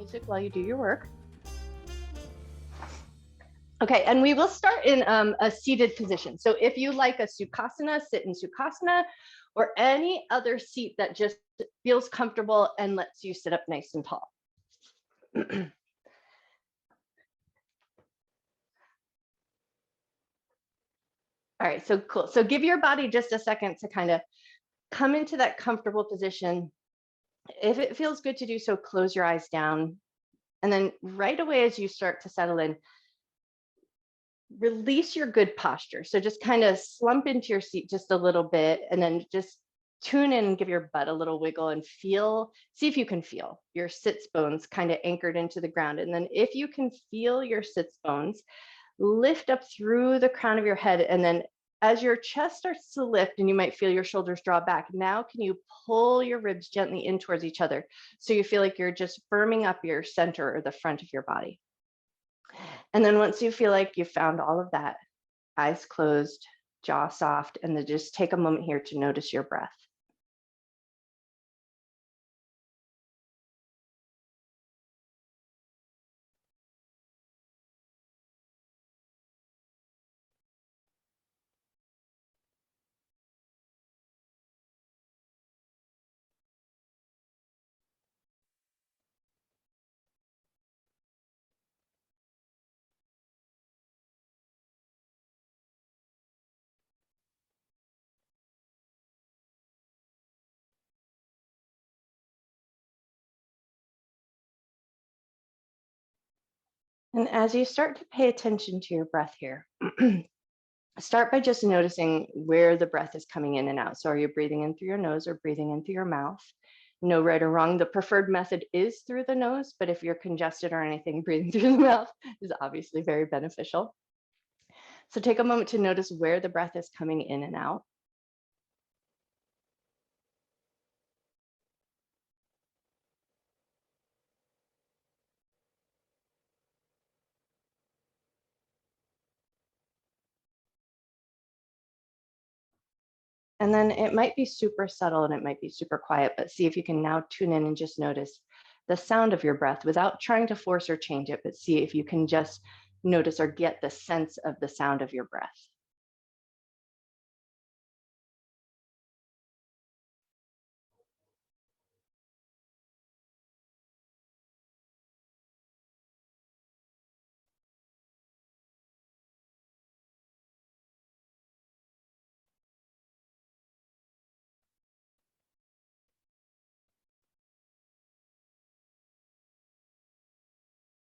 music while you do your work. Okay, and we will start in a seated position. So if you like a Sukhasana, sit in Sukhasana, or any other seat that just feels comfortable and lets you sit up nice and tall. All right, so cool. So give your body just a second to kind of come into that comfortable position. If it feels good to do so, close your eyes down. And then right away, as you start to settle in, release your good posture. So just kind of slump into your seat just a little bit, and then just tune in and give your butt a little wiggle and see if you can feel your sits bones kind of anchored into the ground. And then if you can feel your sits bones, lift up through the crown of your head. And then as your chest starts to lift and you might feel your shoulders draw back, now can you pull your ribs gently in towards each other? So you feel like you're just firming up your center or the front of your body. And then once you feel like you've found all of that, eyes closed, jaw soft, and then just take a moment here to notice your breath. And as you start to pay attention to your breath here, start by just noticing where the breath is coming in and out. So are you breathing in through your nose or breathing in through your mouth? No right or wrong. The preferred method is through the nose, but if you're congested or anything, breathing through the mouth is obviously very beneficial. So take a moment to notice where the breath is coming in and out. And then it might be super subtle and it might be super quiet, but see if you can now tune in and just notice the sound of your breath without trying to force or change it, but see if you can just notice or get the sense of the sound of your breath.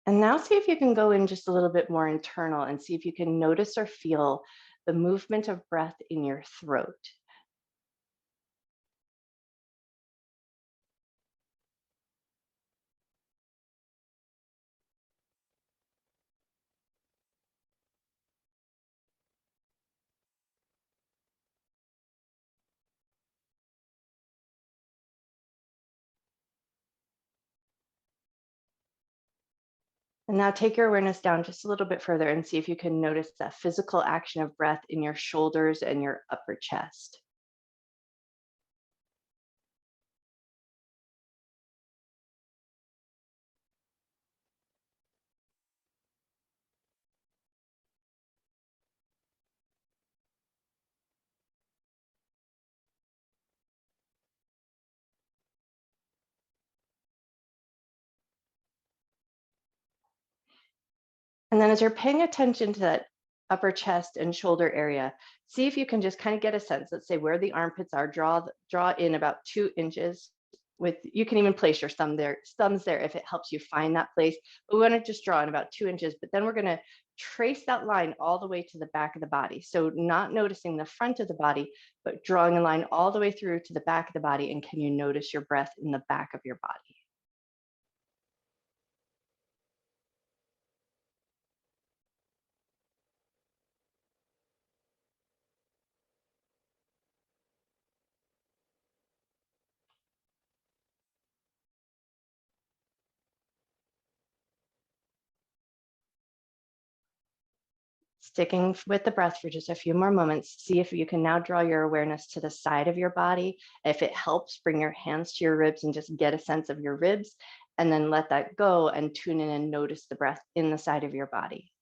And now see if you can go in just a little bit more internal and see if you can notice or feel the movement of breath in your throat. And now take your awareness down just a little bit further and see if you can notice that physical action of breath in your shoulders and your upper chest. And then as you're paying attention to that upper chest and shoulder area, see if you can just kind of get a sense, let's say where the armpits are, draw in about 2 inches. You can even place your thumbs there if it helps you find that place. But we want to just draw in about 2 inches, but then we're going to trace that line all the way to the back of the body. So not noticing the front of the body, but drawing a line all the way through to the back of the body. And can you notice your breath in the back of your body? Sticking with the breath for just a few more moments, see if you can now draw your awareness to the side of your body. If it helps, bring your hands to your ribs and just get a sense of your ribs. and then let that go and tune in and notice the breath in the side of your body.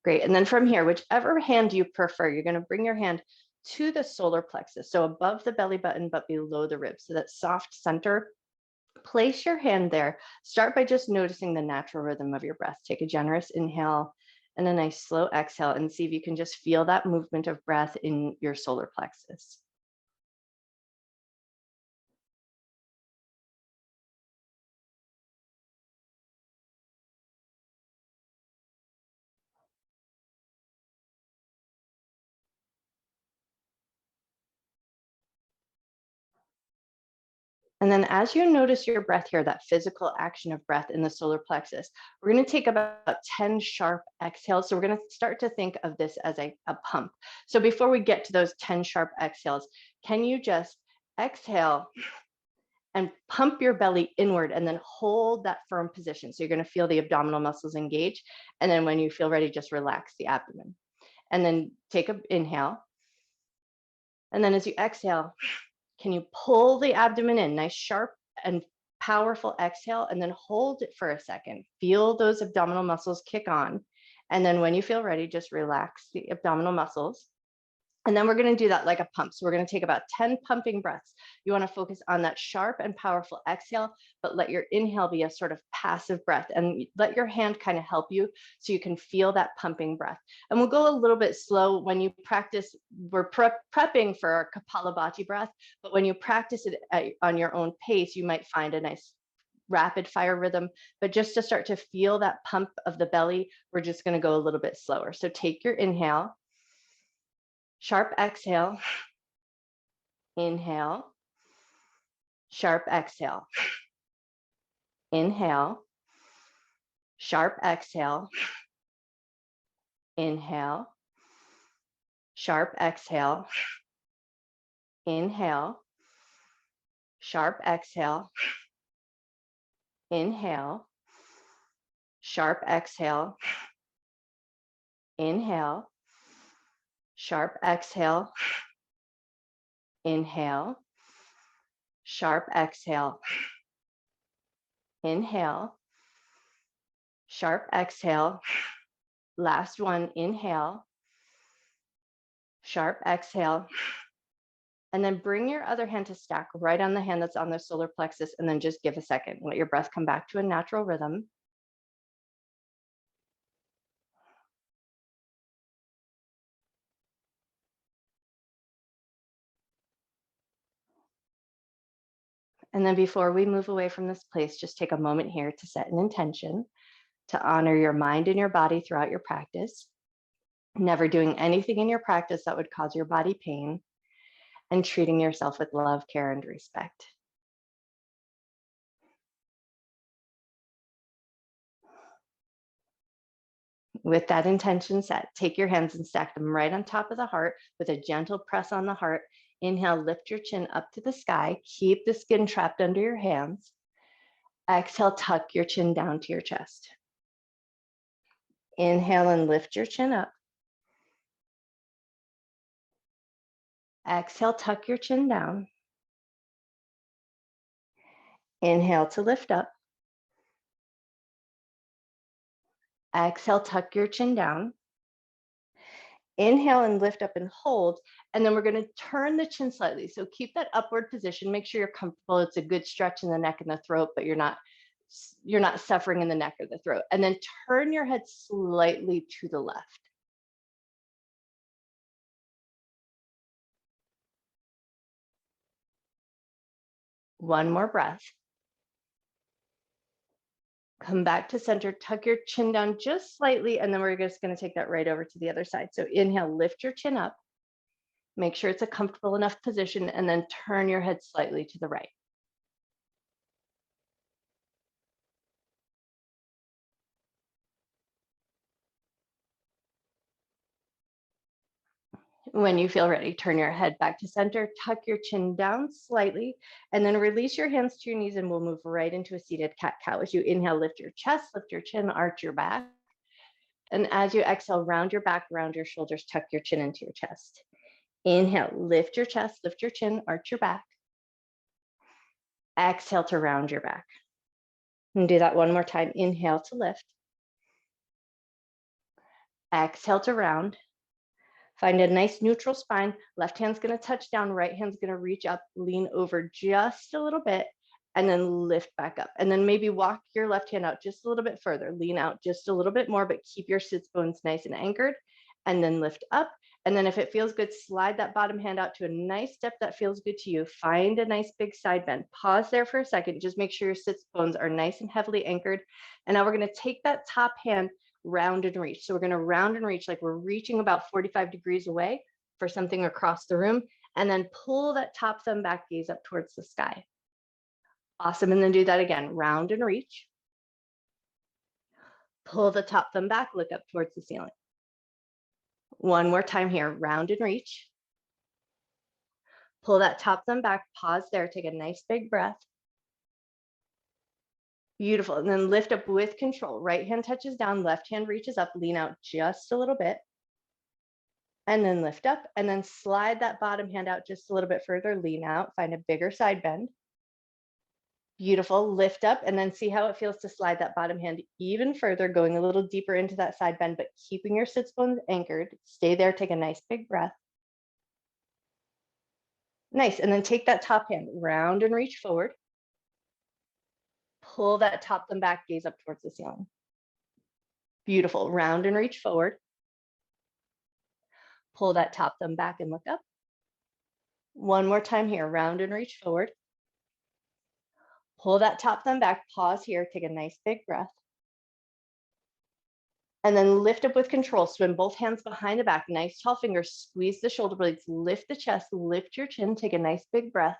Great. And then from here, whichever hand you prefer, you're going to bring your hand to the solar plexus. So above the belly button, but below the ribs. So that soft center. Place your hand there. Start by just noticing the natural rhythm of your breath. Take a generous inhale and a nice slow exhale, and see if you can just feel that movement of breath in your solar plexus. And then as you notice your breath here, that physical action of breath in the solar plexus, we're going to take about 10 sharp exhales. So we're going to start to think of this as a pump. So before we get to those 10 sharp exhales, can you just exhale and pump your belly inward and then hold that firm position? So you're going to feel the abdominal muscles engage. And then when you feel ready, just relax the abdomen. And then take an inhale. And then as you exhale, can you pull the abdomen in? Nice, sharp and powerful exhale, and then hold it for a second. Feel those abdominal muscles kick on. And then when you feel ready, just relax the abdominal muscles. And then we're going to do that like a pump. So we're going to take about 10 pumping breaths. You want to focus on that sharp and powerful exhale, but let your inhale be a sort of passive breath, and let your hand kind of help you so you can feel that pumping breath. And we'll go a little bit slow when you practice. We're prepping for our Kapalabhati breath, but when you practice it on your own pace, you might find a nice rapid fire rhythm. But just to start to feel that pump of the belly, we're just going to go a little bit slower. So take your inhale. Sharp exhale, inhale, sharp exhale, inhale, sharp exhale, inhale, sharp exhale, inhale, sharp exhale, inhale, sharp exhale, inhale, sharp exhale, inhale, sharp exhale, inhale, sharp exhale. Last one, inhale, sharp exhale. And then bring your other hand to stack right on the hand that's on the solar plexus, and then just give a second. Let your breath come back to a natural rhythm. And then before we move away from this place, just take a moment here to set an intention to honor your mind and your body throughout your practice, never doing anything in your practice that would cause your body pain, and treating yourself with love, care, and respect. With that intention set, take your hands and stack them right on top of the heart with a gentle press on the heart. Inhale, lift your chin up to the sky. Keep the skin trapped under your hands. Exhale, tuck your chin down to your chest. Inhale and lift your chin up. Exhale, tuck your chin down. Inhale to lift up. Exhale, tuck your chin down. Inhale and lift up and hold. And then we're going to turn the chin slightly. So keep that upward position. Make sure you're comfortable. It's a good stretch in the neck and the throat, but you're not suffering in the neck or the throat. And then turn your head slightly to the left. One more breath. Come back to center, tuck your chin down just slightly, and then we're just going to take that right over to the other side. So inhale, lift your chin up. Make sure it's a comfortable enough position, and then turn your head slightly to the right. When you feel ready, turn your head back to center, tuck your chin down slightly, and then release your hands to your knees, and we'll move right into a seated cat-cow. As you inhale, lift your chest, lift your chin, arch your back. And as you exhale, round your back, round your shoulders, tuck your chin into your chest. Inhale, lift your chest, lift your chin, arch your back. Exhale to round your back. And do that one more time. Inhale to lift. Exhale to round. Find a nice neutral spine. Left hand's going to touch down, right hand's going to reach up, lean over just a little bit, and then lift back up. And then maybe walk your left hand out just a little bit further, lean out just a little bit more, but keep your sits bones nice and anchored, and then lift up. And then if it feels good, slide that bottom hand out to a nice step that feels good to you. Find a nice big side bend. Pause there for a second. Just make sure your sits bones are nice and heavily anchored. And now we're going to take that top hand, round and reach. So we're going to round and reach like we're reaching about 45 degrees away for something across the room, and then pull that top thumb back, gaze up towards the sky. Awesome. And then do that again. Round and reach. Pull the top thumb back, look up towards the ceiling. One more time here. Round and reach. Pull that top thumb back, pause there, take a nice big breath. Beautiful. And then lift up with control. Right hand touches down, left hand reaches up, lean out just a little bit. And then lift up, and then slide that bottom hand out just a little bit further, lean out, find a bigger side bend. Beautiful. Lift up, and then see how it feels to slide that bottom hand even further, going a little deeper into that side bend, but keeping your sits bones anchored. Stay there, take a nice big breath. Nice. And then take that top hand, round and reach forward. Pull that top thumb back, gaze up towards the ceiling. Beautiful. Round and reach forward. Pull that top thumb back and look up. One more time here. Round and reach forward. Pull that top thumb back. Pause here. Take a nice big breath. And then lift up with control. Swim both hands behind the back. Nice tall fingers. Squeeze the shoulder blades. Lift the chest. Lift your chin. Take a nice big breath.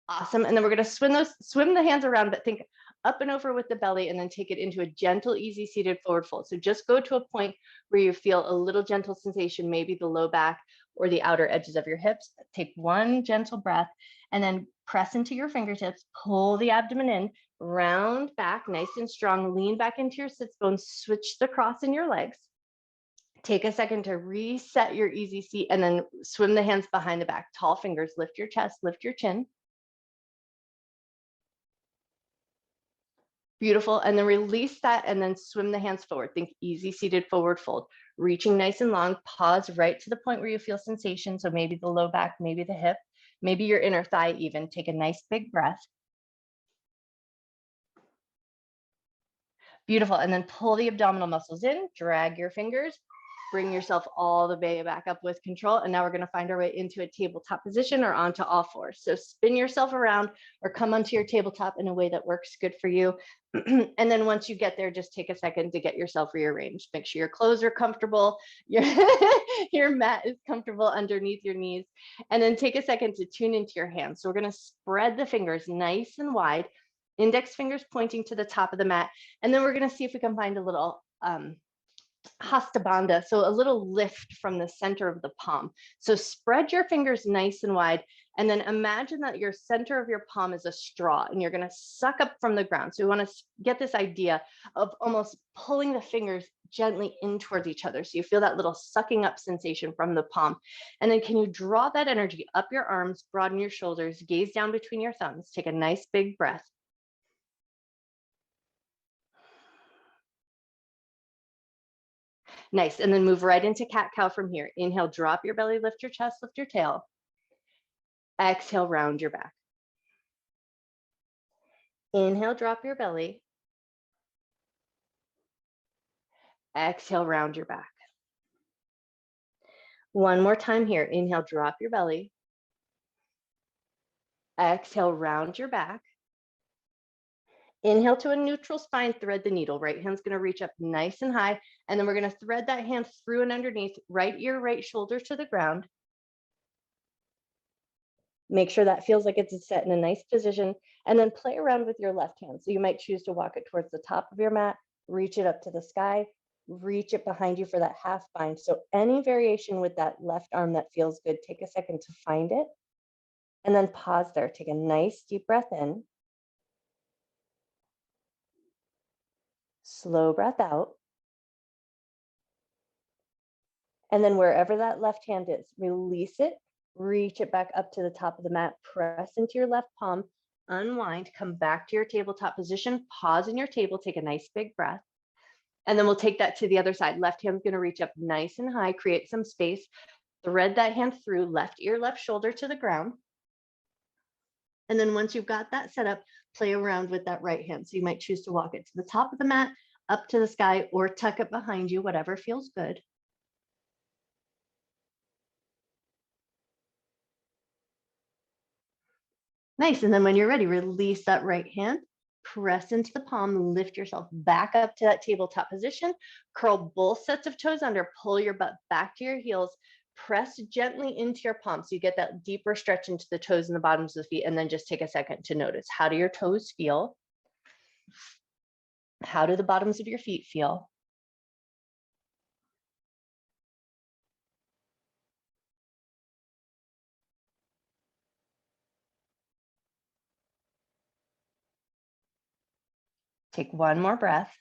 Awesome. And then we're going to swim the hands around, but think up and over with the belly, and then take it into a gentle, easy seated forward fold. So just go to a point where you feel a little gentle sensation, maybe the low back or the outer edges of your hips. Take one gentle breath, and then press into your fingertips, pull the abdomen in, round back, nice and strong, lean back into your sits bones, switch the cross in your legs. Take a second to reset your easy seat, and then swim the hands behind the back. Tall fingers, lift your chest, lift your chin. Beautiful. And then release that, and then swim the hands forward. Think easy seated forward fold, reaching nice and long. Pause right to the point where you feel sensation. So maybe the low back, maybe the hip, maybe your inner thigh even. Take a nice big breath. Beautiful. And then pull the abdominal muscles in, drag your fingers, bring yourself all the way back up with control. And now we're going to find our way into a tabletop position or onto all fours. So spin yourself around or come onto your tabletop in a way that works good for you. And then once you get there, just take a second to get yourself rearranged. Make sure your clothes are comfortable, your mat is comfortable underneath your knees. And then take a second to tune into your hands. So we're going to spread the fingers nice and wide, index fingers pointing to the top of the mat. And then we're going to see if we can find a little Hasta Bandha, so a little lift from the center of the palm. So spread your fingers nice and wide, and then imagine that your center of your palm is a straw, and you're going to suck up from the ground. So we want to get this idea of almost pulling the fingers gently in towards each other. So you feel that little sucking up sensation from the palm. And then can you draw that energy up your arms, broaden your shoulders, gaze down between your thumbs, take a nice big breath. Nice. And then move right into cat-cow from here. Inhale, drop your belly, lift your chest, lift your tail. Exhale, round your back. Inhale, drop your belly. Exhale, round your back. One more time here. Inhale, drop your belly. Exhale, round your back. Inhale to a neutral spine, thread the needle. Right hand's going to reach up nice and high. And then we're going to thread that hand through and underneath, right ear, right shoulder to the ground. Make sure that feels like it's set in a nice position. And then play around with your left hand. So you might choose to walk it towards the top of your mat, reach it up to the sky, reach it behind you for that half bind. So any variation with that left arm that feels good, take a second to find it. And then pause there. Take a nice deep breath in. Slow breath out. And then wherever that left hand is, release it, reach it back up to the top of the mat, press into your left palm, unwind, come back to your tabletop position, pause in your table, take a nice big breath. And then we'll take that to the other side. Left hand's gonna reach up nice and high, create some space, thread that hand through, left ear, left shoulder to the ground. And then once you've got that set up, play around with that right hand. So you might choose to walk it to the top of the mat, up to the sky, or tuck it behind you, whatever feels good. Nice, and then when you're ready, release that right hand, press into the palm, lift yourself back up to that tabletop position, curl both sets of toes under, pull your butt back to your heels, press gently into your palm so you get that deeper stretch into the toes and the bottoms of the feet, and then just take a second to notice, how do your toes feel? How do the bottoms of your feet feel? Take one more breath.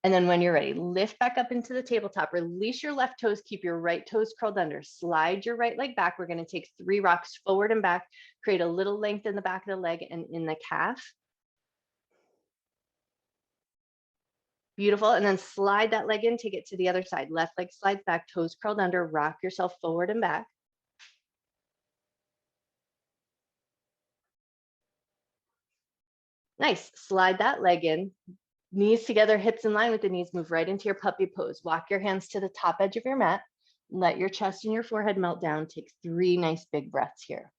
And then when you're ready, lift back up into the tabletop, release your left toes, keep your right toes curled under, slide your right leg back. We're gonna take 3 rocks forward and back, create a little length in the back of the leg and in the calf. Beautiful, and then slide that leg in, take it to the other side. Left leg slides back, toes curled under, rock yourself forward and back. Nice, slide that leg in, knees together, hips in line with the knees, move right into your puppy pose. Walk your hands to the top edge of your mat. Let your chest and your forehead melt down. Take 3 nice big breaths here.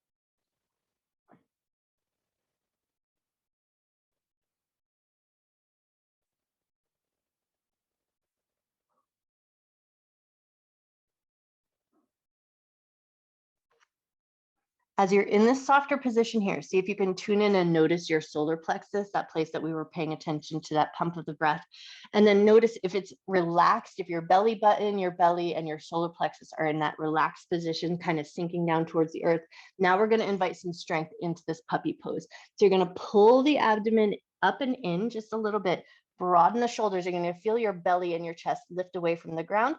As you're in this softer position here, see if you can tune in and notice your solar plexus, that place that we were paying attention to, that pump of the breath. And then notice if it's relaxed, if your belly button, your belly, and your solar plexus are in that relaxed position, kind of sinking down towards the earth. Now we're going to invite some strength into this puppy pose. So you're going to pull the abdomen up and in just a little bit, broaden the shoulders. You're going to feel your belly and your chest lift away from the ground,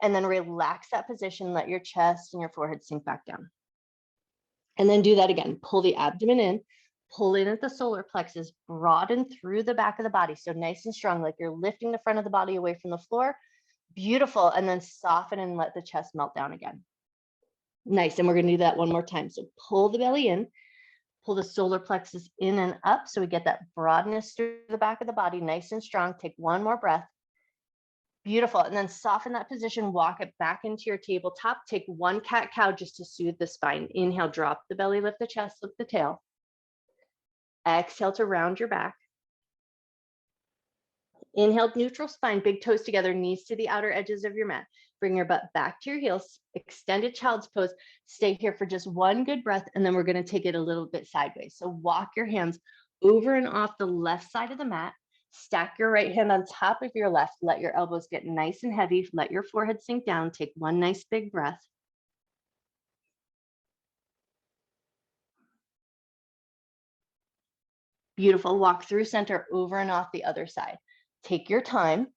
and then relax that position. Let your chest and your forehead sink back down. And then do that again. Pull the abdomen in, pull in at the solar plexus, broaden through the back of the body. So nice and strong, like you're lifting the front of the body away from the floor. Beautiful. And then soften and let the chest melt down again. Nice. And we're going to do that one more time. So pull the belly in, pull the solar plexus in and up. So we get that broadness through the back of the body, nice and strong. Take one more breath. Beautiful. And then soften that position, walk it back into your tabletop. Take 1 cat-cow just to soothe the spine. Inhale, drop the belly, lift the chest, lift the tail. Exhale to round your back. Inhale, neutral spine, big toes together, knees to the outer edges of your mat. Bring your butt back to your heels, extended child's pose. Stay here for just 1 good breath, and then we're going to take it a little bit sideways. So walk your hands over and off the left side of the mat. Stack your right hand on top of your left. Let your elbows get nice and heavy. Let your forehead sink down. Take 1 nice big breath. Beautiful. Walk through center, over and off the other side. Take your time.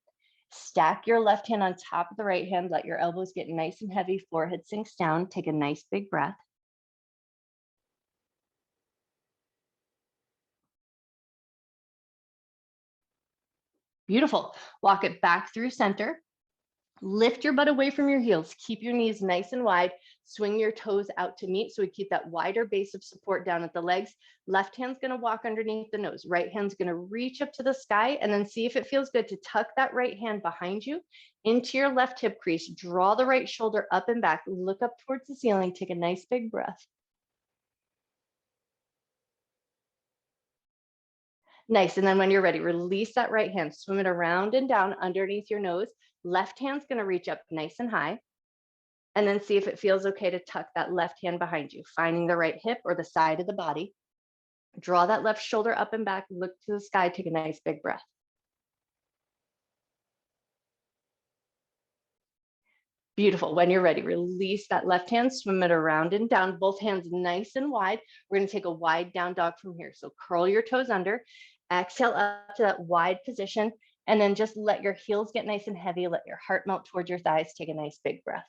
Stack your left hand on top of the right hand. Let your elbows get nice and heavy. Forehead sinks down. Take a nice big breath. Beautiful. Walk it back through center. Lift your butt away from your heels. Keep your knees nice and wide. Swing your toes out to meet so we keep that wider base of support down at the legs. Left hand's going to walk underneath the nose. Right hand's going to reach up to the sky, and then see if it feels good to tuck that right hand behind you into your left hip crease. Draw the right shoulder up and back. Look up towards the ceiling. Take a nice big breath. Nice. And then when you're ready, release that right hand. Swim it around and down underneath your nose. Left hand's going to reach up nice and high. And then see if it feels okay to tuck that left hand behind you, finding the right hip or the side of the body. Draw that left shoulder up and back, look to the sky, take a nice big breath. Beautiful. When you're ready, release that left hand, swim it around and down, both hands nice and wide. We're going to take a wide down dog from here. So curl your toes under, exhale up to that wide position, and then just let your heels get nice and heavy. Let your heart melt towards your thighs. Take a nice big breath.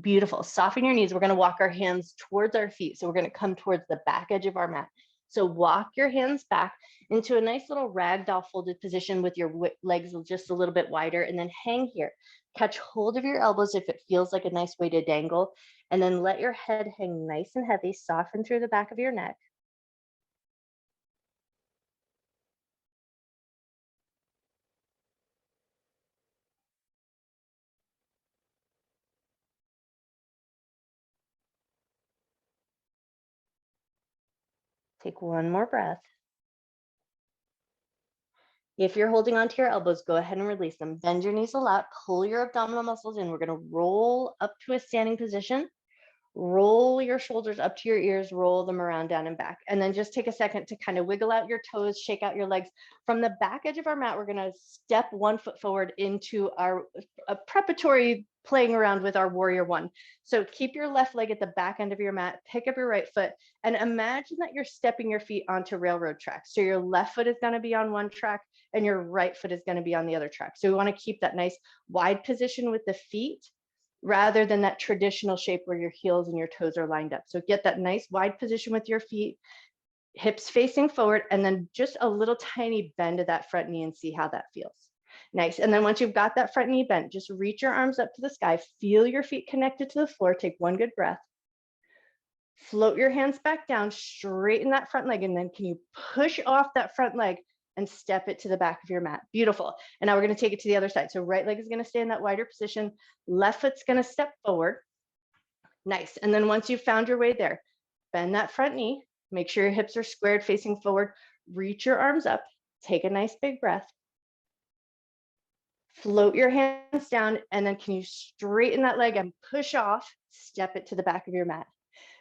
Beautiful. Soften your knees. We're going to walk our hands towards our feet. So we're going to come towards the back edge of our mat. So walk your hands back into a nice little ragdoll folded position with your legs just a little bit wider, and then hang here. Catch hold of your elbows if it feels like a nice way to dangle, and then let your head hang nice and heavy. Soften through the back of your neck. Take one more breath. If you're holding onto your elbows, go ahead and release them. Bend your knees a lot, pull your abdominal muscles in. We're going to roll up to a standing position. Roll your shoulders up to your ears, roll them around, down and back. And then just take a second to kind of wiggle out your toes, shake out your legs. From the back edge of our mat, we're going to step 1 foot forward into our preparatory playing around with our warrior one. So keep your left leg at the back end of your mat, pick up your right foot, and imagine that you're stepping your feet onto railroad tracks. So your left foot is going to be on one track and your right foot is going to be on the other track. So we want to keep that nice wide position with the feet, rather than that traditional shape where your heels and your toes are lined up. So get that nice wide position with your feet, hips facing forward, and then just a little tiny bend of that front knee and see how that feels. Nice. And then once you've got that front knee bent, just reach your arms up to the sky, feel your feet connected to the floor, take one good breath. Float your hands back down, straighten that front leg, and then can you push off that front leg and step it to the back of your mat. Beautiful. And now we're going to take it to the other side. So right leg is going to stay in that wider position. Left foot's going to step forward. Nice. And then once you've found your way there, bend that front knee. Make sure your hips are squared facing forward. Reach your arms up. Take a nice big breath. Float your hands down. And then can you straighten that leg and push off, step it to the back of your mat.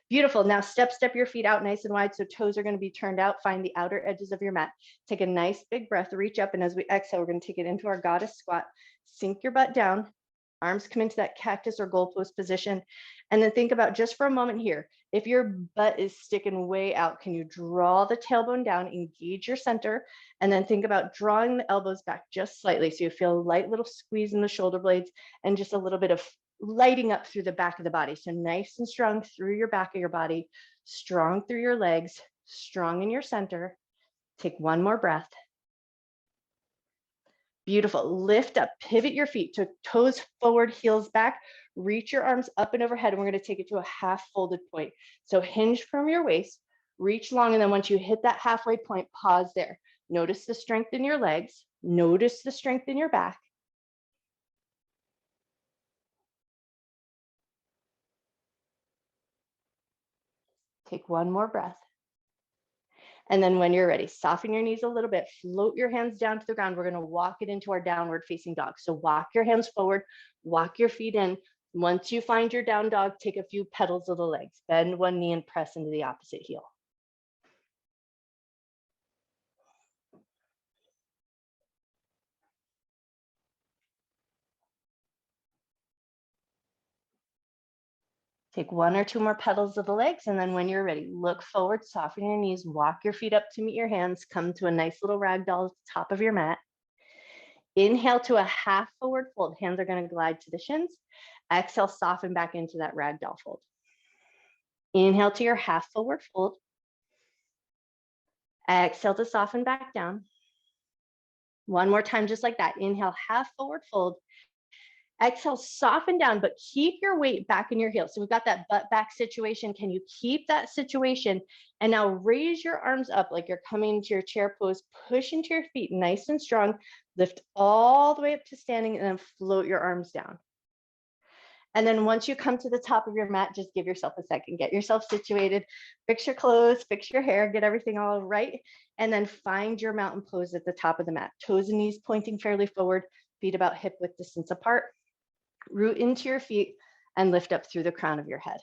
Beautiful. Now step your feet out nice and wide. So toes are going to be turned out. Find the outer edges of your mat. Take a nice big breath, reach up. And as we exhale, we're going to take it into our goddess squat. Sink your butt down. Arms come into that cactus or goalpost position. And then think about just for a moment here, if your butt is sticking way out, can you draw the tailbone down, engage your center, and then think about drawing the elbows back just slightly. So you feel a light little squeeze in the shoulder blades and just a little bit of lighting up through the back of the body. So nice and strong through your back of your body, strong through your legs, strong in your center. Take one more breath. Beautiful. Lift up, pivot your feet to toes forward, heels back, reach your arms up and overhead. And we're going to take it to a half folded point. So hinge from your waist, reach long. And then once you hit that halfway point, pause there. Notice the strength in your legs. Notice the strength in your back. Take one more breath. And then when you're ready, soften your knees a little bit, float your hands down to the ground. We're going to walk it into our downward facing dog. So walk your hands forward, walk your feet in. Once you find your down dog, take a few pedals of the legs, bend one knee and press into the opposite heel. Take one or two more pedals of the legs. And then when you're ready, look forward, soften your knees, walk your feet up to meet your hands, come to a nice little ragdoll at the top of your mat. Inhale to a half forward fold. Hands are going to glide to the shins. Exhale, soften back into that ragdoll fold. Inhale to your half forward fold. Exhale to soften back down. One more time, just like that. Inhale, half forward fold. Exhale, soften down, but keep your weight back in your heels. So we've got that butt back situation. Can you keep that situation? And now raise your arms up like you're coming into your chair pose. Push into your feet nice and strong. Lift all the way up to standing and then float your arms down. And then once you come to the top of your mat, just give yourself a second. Get yourself situated. Fix your clothes, fix your hair, get everything all right. And then find your mountain pose at the top of the mat. Toes and knees pointing fairly forward, feet about hip width distance apart. Root into your feet and lift up through the crown of your head.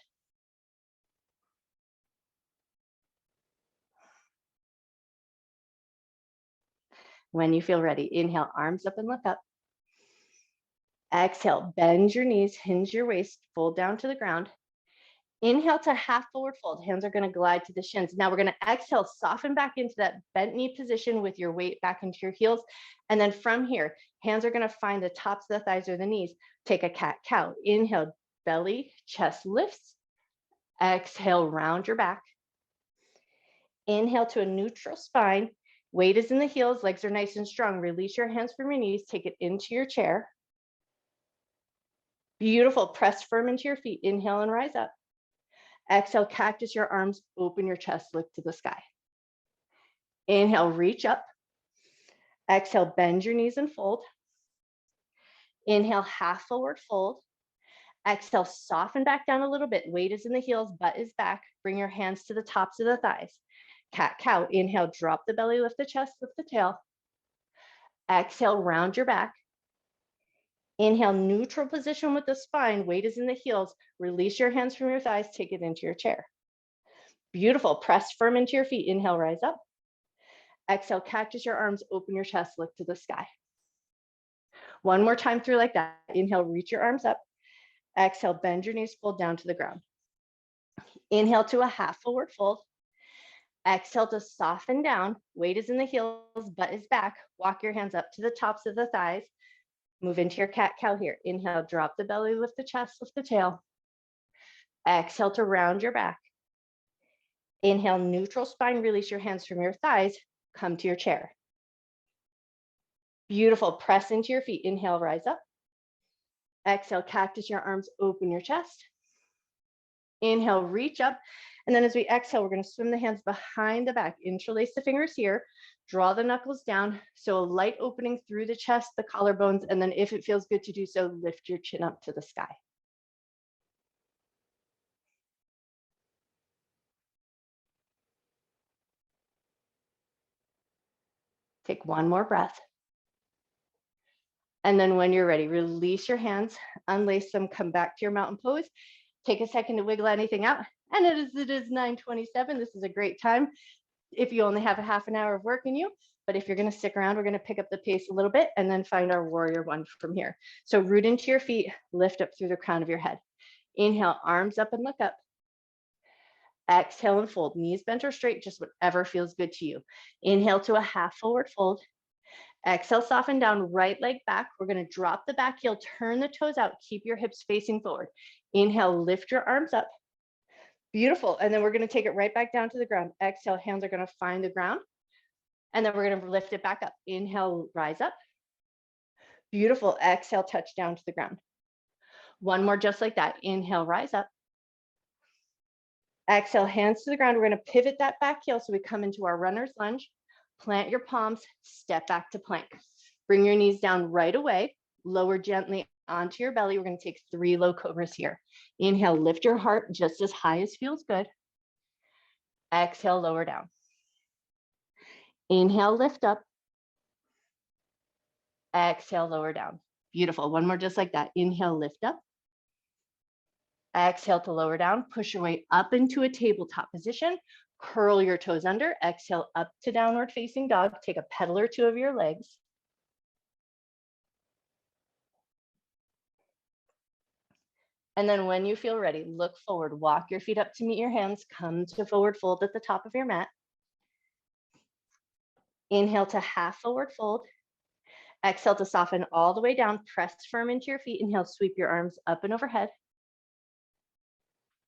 When you feel ready, inhale, arms up and look up. Exhale, bend your knees, hinge your waist, fold down to the ground. Inhale to half forward fold. Hands are going to glide to the shins. Now we're going to exhale, soften back into that bent knee position with your weight back into your heels. And then from here, hands are going to find the tops of the thighs or the knees. Take a cat-cow. Inhale, belly, chest lifts. Exhale, round your back. Inhale to a neutral spine. Weight is in the heels, legs are nice and strong. Release your hands from your knees, take it into your chair. Beautiful, press firm into your feet. Inhale and rise up. Exhale, cactus your arms, open your chest, look to the sky. Inhale, reach up. Exhale, bend your knees and fold. Inhale, half forward fold. Exhale, soften back down a little bit. Weight is in the heels, butt is back. Bring your hands to the tops of the thighs. Cat-cow. Inhale, drop the belly, lift the chest, lift the tail. Exhale, round your back. Inhale, neutral position with the spine. Weight is in the heels. Release your hands from your thighs. Take it into your chair. Beautiful. Press firm into your feet. Inhale, rise up. Exhale, cactus your arms, open your chest, look to the sky. One more time through like that. Inhale, reach your arms up. Exhale, bend your knees, fold down to the ground. Inhale to a half forward fold. Exhale to soften down. Weight is in the heels, butt is back. Walk your hands up to the tops of the thighs. Move into your cat-cow here. Inhale, drop the belly, lift the chest, lift the tail. Exhale to round your back. Inhale, neutral spine, release your hands from your thighs. Come to your chair. Beautiful, press into your feet. Inhale, rise up. Exhale, cactus your arms, open your chest. Inhale, reach up. And then as we exhale, we're going to swim the hands behind the back. Interlace the fingers here. Draw the knuckles down. So a light opening through the chest, the collarbones. And then if it feels good to do so, lift your chin up to the sky. Take one more breath. And then when you're ready, release your hands, unlace them, come back to your mountain pose. Take a second to wiggle anything out. And it is 9:27. This is a great time if you only have a half an hour of work in you. But if you're going to stick around, we're going to pick up the pace a little bit and then find our warrior one from here. So root into your feet, lift up through the crown of your head. Inhale, arms up and look up. Exhale and fold, knees bent or straight, just whatever feels good to you. Inhale to a half forward fold. Exhale, soften down, right leg back. We're going to drop the back heel, turn the toes out, keep your hips facing forward. Inhale, lift your arms up. Beautiful. And then we're going to take it right back down to the ground. Exhale, hands are going to find the ground. And then we're going to lift it back up. Inhale, rise up. Beautiful. Exhale, touch down to the ground. One more just like that. Inhale, rise up. Exhale, hands to the ground. We're going to pivot that back heel so we come into our runner's lunge. Plant your palms, step back to plank. Bring your knees down right away. Lower gently onto your belly. We're going to take 3 low cobras here. Inhale, lift your heart just as high as feels good. Exhale, lower down. Inhale, lift up. Exhale, lower down. Beautiful. One more just like that. Inhale, lift up. Exhale to lower down. Push your way up into a tabletop position. Curl your toes under. Exhale up to downward facing dog. Take a pedal or 2 of your legs. And then when you feel ready, look forward. Walk your feet up to meet your hands. Come to forward fold at the top of your mat. Inhale to half forward fold. Exhale to soften all the way down. Press firm into your feet. Inhale, sweep your arms up and overhead.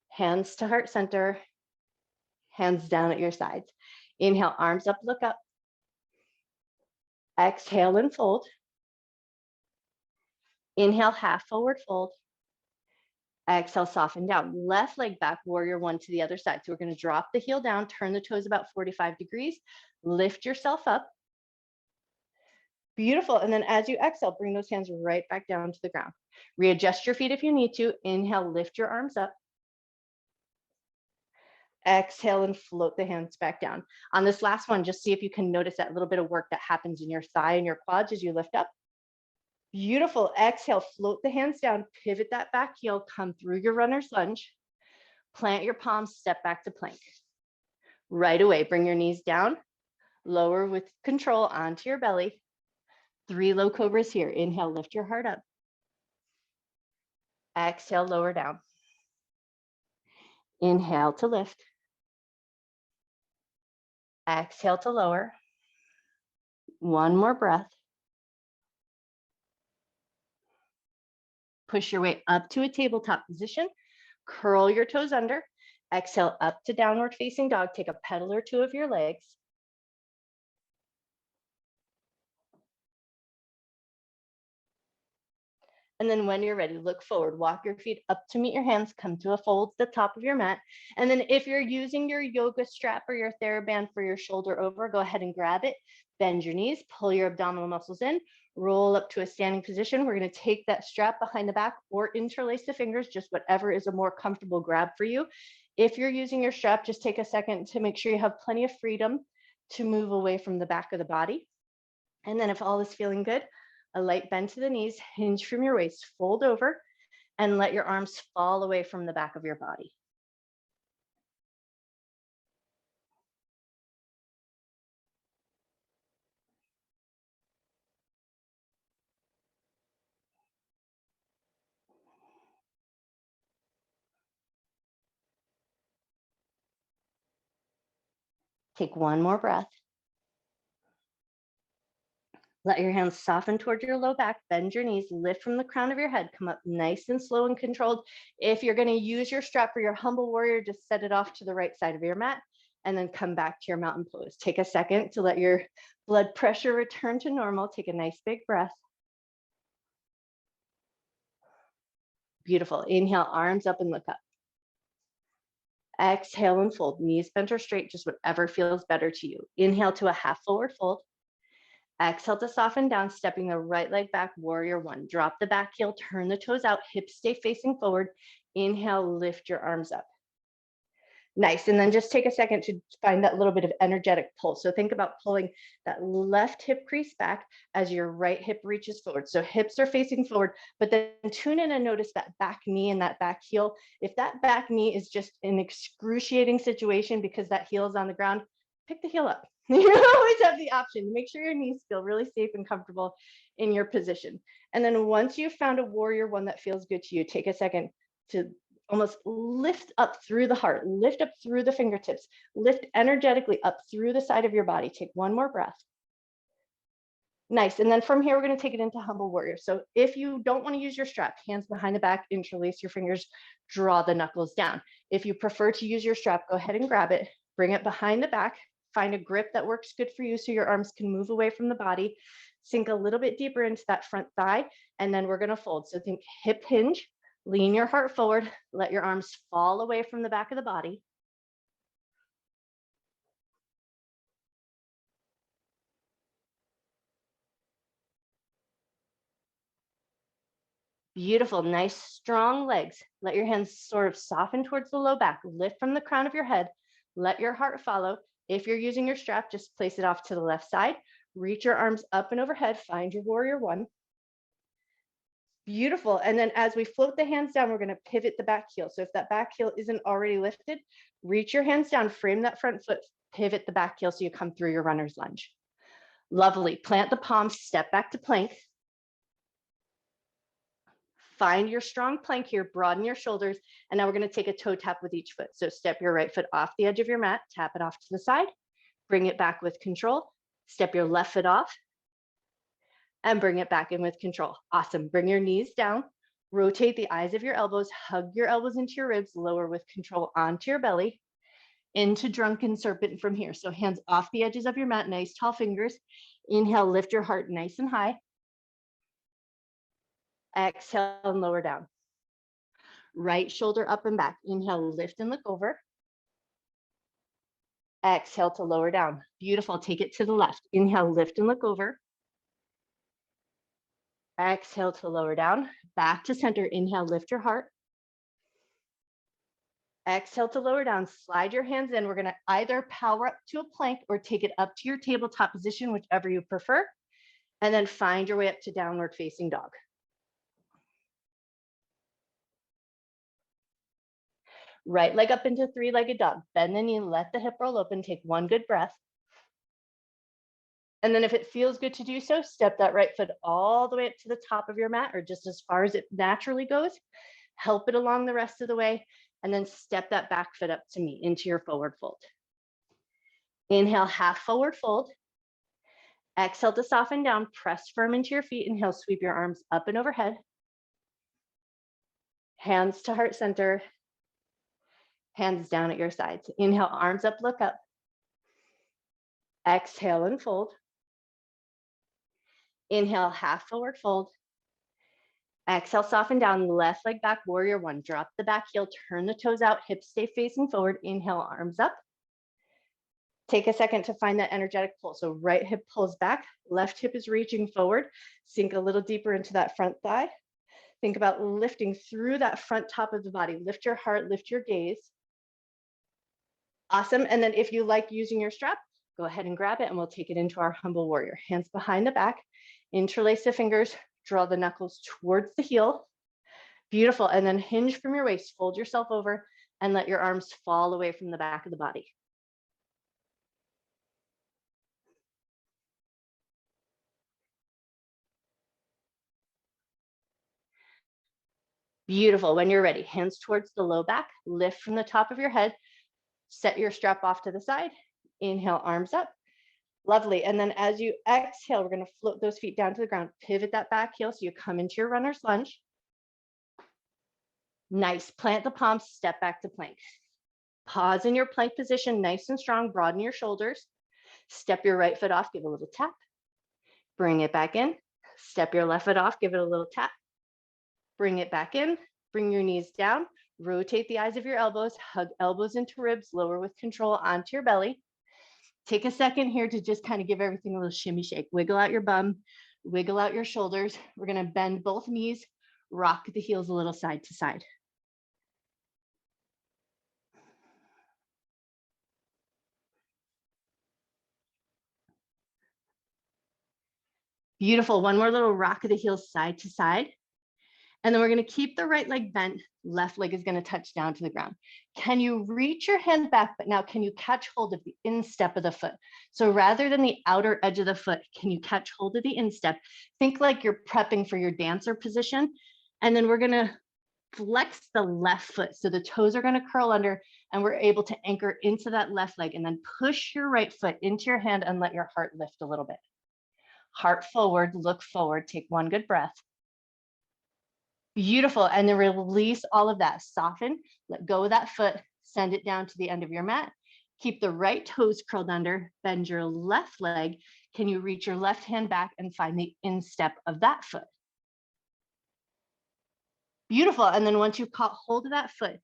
Hands to heart center. Hands down at your sides. Inhale, arms up, look up. Exhale and fold. Inhale, half forward fold. Exhale, soften down. Left leg back, warrior one to the other side. So we're going to drop the heel down, turn the toes about 45 degrees, lift yourself up. Beautiful. And then as you exhale, bring those hands right back down to the ground. Readjust your feet if you need to. Inhale, lift your arms up. Exhale and float the hands back down. On this last one, just see if you can notice that little bit of work that happens in your thigh and your quads as you lift up. Beautiful. Exhale, float the hands down, pivot that back heel, come through your runner's lunge, plant your palms, step back to plank. Right away, bring your knees down, Lower with control onto your belly. 3 low cobras here. Inhale, lift your heart up. Exhale, lower down. Inhale to lift. Exhale to lower. One more breath. Push your way up to a tabletop position. Curl your toes under. Exhale up to downward facing dog. Take a pedal or two of your legs. And then when you're ready, look forward, walk your feet up to meet your hands, come to a fold at the top of your mat. And then if you're using your yoga strap or your TheraBand for your shoulder over, go ahead and grab it, bend your knees, pull your abdominal muscles in, roll up to a standing position. We're going to take that strap behind the back or interlace the fingers, just whatever is a more comfortable grab for you. If you're using your strap, just take a second to make sure you have plenty of freedom to move away from the back of the body. And then if all is feeling good, a light bend to the knees, hinge from your waist, fold over, and let your arms fall away from the back of your body. Take one more breath. Let your hands soften toward your low back, bend your knees, lift from the crown of your head, come up nice and slow and controlled. If you're going to use your strap for your humble warrior, just set it off to the right side of your mat and then come back to your mountain pose. Take a second to let your blood pressure return to normal. Take a nice big breath. Beautiful. Inhale, arms up and look up. Exhale and fold, knees bent or straight, just whatever feels better to you. Inhale to a half forward fold. Exhale to soften down, stepping the right leg back, warrior one. Drop the back heel, turn the toes out, hips stay facing forward. Inhale, lift your arms up. Nice, and then just take a second to find that little bit of energetic pull. So think about pulling that left hip crease back as your right hip reaches forward. So hips are facing forward, but then tune in and notice that back knee and that back heel. If that back knee is just an excruciating situation because that heel is on the ground, pick the heel up. You always have the option to make sure your knees feel really safe and comfortable in your position. And then once you've found a warrior one that feels good to you, take a second to almost lift up through the heart, lift up through the fingertips, lift energetically up through the side of your body. Take one more breath. Nice. And then from here, we're going to take it into humble warrior. So if you don't want to use your strap, hands behind the back, interlace your fingers, draw the knuckles down. If you prefer to use your strap, go ahead and grab it, bring it behind the back, find a grip that works good for you so your arms can move away from the body, sink a little bit deeper into that front thigh, and then we're going to fold. So think hip hinge, lean your heart forward, let your arms fall away from the back of the body. Beautiful, nice, strong legs. Let your hands sort of soften towards the low back. Lift from the crown of your head. Let your heart follow. If you're using your strap, just place it off to the left side. Reach your arms up and overhead. Find your warrior one. Beautiful. And then as we float the hands down, we're going to pivot the back heel. So if that back heel isn't already lifted, reach your hands down, frame that front foot, pivot the back heel so you come through your runner's lunge. Lovely. Plant the palms, step back to plank. Find your strong plank here, broaden your shoulders, and now we're going to take a toe tap with each foot. So step your right foot off the edge of your mat, tap it off to the side, bring it back with control, step your left foot off, and bring it back in with control. Awesome. Bring your knees down, rotate the eyes of your elbows, hug your elbows into your ribs, lower with control onto your belly, into Drunken Serpent from here. So hands off the edges of your mat, nice tall fingers. Inhale, lift your heart nice and high. Exhale and lower down. Right shoulder up and back. Inhale, lift and look over. Exhale to lower down. Beautiful. Take it to the left. Inhale, lift and look over. Exhale to lower down. Back to center. Inhale, lift your heart. Exhale to lower down. Slide your hands in. We're going to either power up to a plank or take it up to your tabletop position, whichever you prefer. And then find your way up to downward facing dog. Right leg up into three-legged dog. Bend the knee, let the hip roll open. Take one good breath. And then if it feels good to do so, step that right foot all the way up to the top of your mat or just as far as it naturally goes. Help it along the rest of the way. And then step that back foot up to meet into your forward fold. Inhale, half forward fold. Exhale to soften down, press firm into your feet. Inhale, sweep your arms up and overhead. Hands to heart center. Hands down at your sides. Inhale, arms up, look up. Exhale and fold. Inhale, half forward fold. Exhale, soften down, left leg back, warrior one. Drop the back heel, turn the toes out, hips stay facing forward. Inhale, arms up. Take a second to find that energetic pull. So right hip pulls back, left hip is reaching forward. Sink a little deeper into that front thigh. Think about lifting through that front top of the body. Lift your heart, lift your gaze. Awesome. And then if you like using your strap, go ahead and grab it and we'll take it into our humble warrior. Hands behind the back, interlace the fingers, draw the knuckles towards the heel. Beautiful. And then hinge from your waist, fold yourself over and let your arms fall away from the back of the body. Beautiful. When you're ready, hands towards the low back, lift from the top of your head, set your strap off to the side. Inhale, arms up. Lovely. And then as you exhale, we're going to float those feet down to the ground. Pivot that back heel so you come into your runner's lunge. Nice. Plant the palms, step back to plank. Pause in your plank position, nice and strong. Broaden your shoulders. Step your right foot off, give a little tap. Bring it back in. Step your left foot off, give it a little tap. Bring it back in. Bring your knees down. Rotate the eyes of your elbows. Hug elbows into ribs. Lower with control onto your belly. Take a second here to just kind of give everything a little shimmy shake. Wiggle out your bum. Wiggle out your shoulders. We're going to bend both knees. Rock the heels a little side to side. Beautiful. One more little rock of the heels side to side. And then we're going to keep the right leg bent. Left leg is going to touch down to the ground. Can you reach your hand back? But now can you catch hold of the instep of the foot? So rather than the outer edge of the foot, can you catch hold of the instep? Think like you're prepping for your dancer position. And then we're going to flex the left foot. So the toes are going to curl under and we're able to anchor into that left leg and then push your right foot into your hand and let your heart lift a little bit. Heart forward, look forward, take one good breath. Beautiful. And then release all of that. Soften, let go of that foot, send it down to the end of your mat. Keep the right toes curled under, bend your left leg. Can you reach your left hand back and find the instep of that foot? Beautiful. And then once you've caught hold of that foot,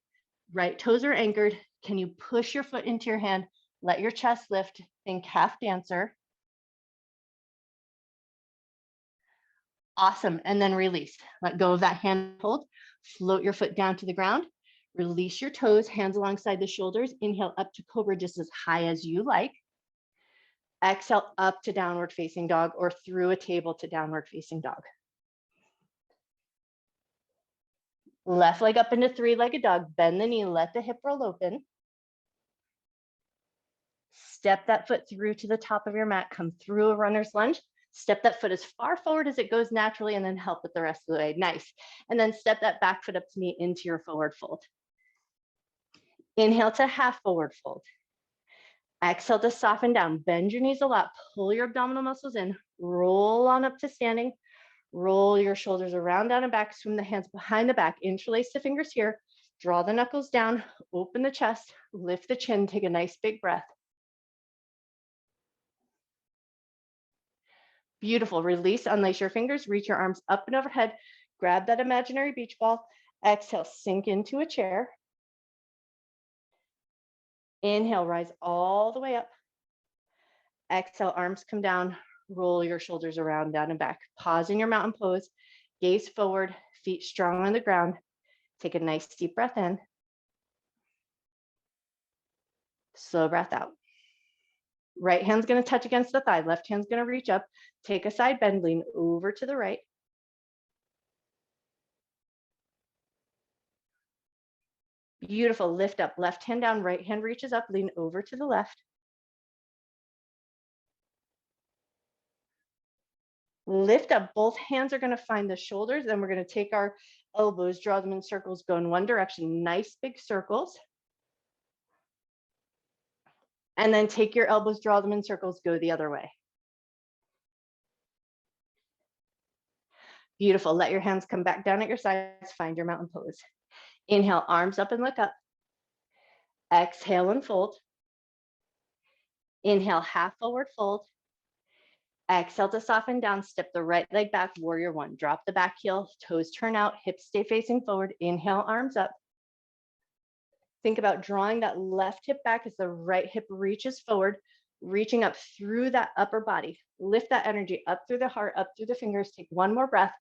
right toes are anchored. Can you push your foot into your hand? Let your chest lift. Think half dancer. Awesome. And then release. Let go of that hand hold. Float your foot down to the ground. Release your toes, hands alongside the shoulders. Inhale up to cobra just as high as you like. Exhale up to downward facing dog or through a table to downward facing dog. Left leg up into three-legged dog. Bend the knee, let the hip roll open. Step that foot through to the top of your mat. Come through a runner's lunge. Step that foot as far forward as it goes naturally and then help it the rest of the way. Nice. And then step that back foot up to meet into your forward fold. Inhale to half forward fold. Exhale to soften down. Bend your knees a lot. Pull your abdominal muscles in. Roll on up to standing. Roll your shoulders around, down and back. Swim the hands behind the back. Interlace the fingers here. Draw the knuckles down. Open the chest. Lift the chin. Take a nice big breath. Beautiful. Release, unlace your fingers, reach your arms up and overhead. Grab that imaginary beach ball. Exhale, sink into a chair. Inhale, rise all the way up. Exhale, arms come down. Roll your shoulders around, down and back. Pause in your mountain pose. Gaze forward, feet strong on the ground. Take a nice deep breath in. Slow breath out. Right hand's going to touch against the thigh. Left hand's going to reach up. Take a side bend, lean over to the right. Beautiful. Lift up. Left hand down. Right hand reaches up. Lean over to the left. Lift up, both hands are gonna find the shoulders, and we're gonna take our elbows, draw them in circles, go in one direction, nice big circles. And then take your elbows, draw them in circles, go the other way. Beautiful. Let your hands come back down at your sides, find your mountain pose. Inhale, arms up and look up. Exhale and fold. Inhale, half forward fold. Exhale to soften down, step the right leg back, warrior one. Drop the back heel, toes turn out, hips stay facing forward. Inhale, arms up. Think about drawing that left hip back as the right hip reaches forward, reaching up through that upper body. Lift that energy up through the heart, up through the fingers. Take one more breath.